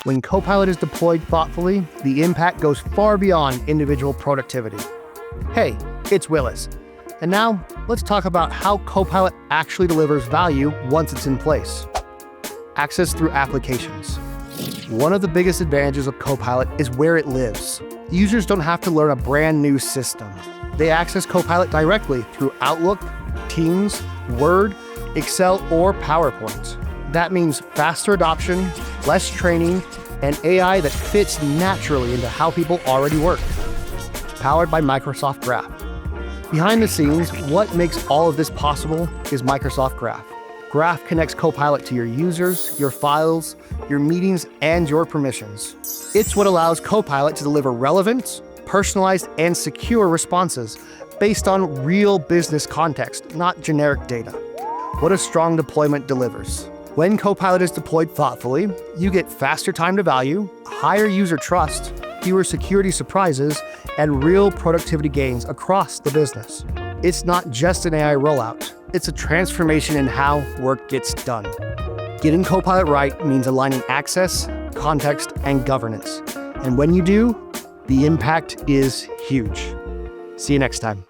When Copilot is deployed thoughtfully, the impact goes far beyond individual productivity. Hey, it's Willis. And now, let's talk about how Copilot actually delivers value once it's in place. Access through applications. One of the biggest advantages of Copilot is where it lives. Users don't have to learn a brand new system. They access Copilot directly through Outlook, Teams, Word, Excel, or PowerPoint. That means faster adoption, less training, and AI that fits naturally into how people already work. Powered by Microsoft Graph. Behind the scenes, what makes all of this possible is Microsoft Graph. Graph connects Copilot to your users, your files, your meetings, and your permissions. It's what allows Copilot to deliver relevant, personalized, and secure responses based on real business context, not generic data. What a strong deployment delivers. When Copilot is deployed thoughtfully, you get faster time to value, higher user trust, fewer security surprises, and real productivity gains across the business. It's not just an AI rollout. It's a transformation in how work gets done. Getting Copilot right means aligning access, context, and governance. And when you do, the impact is huge. See you next time.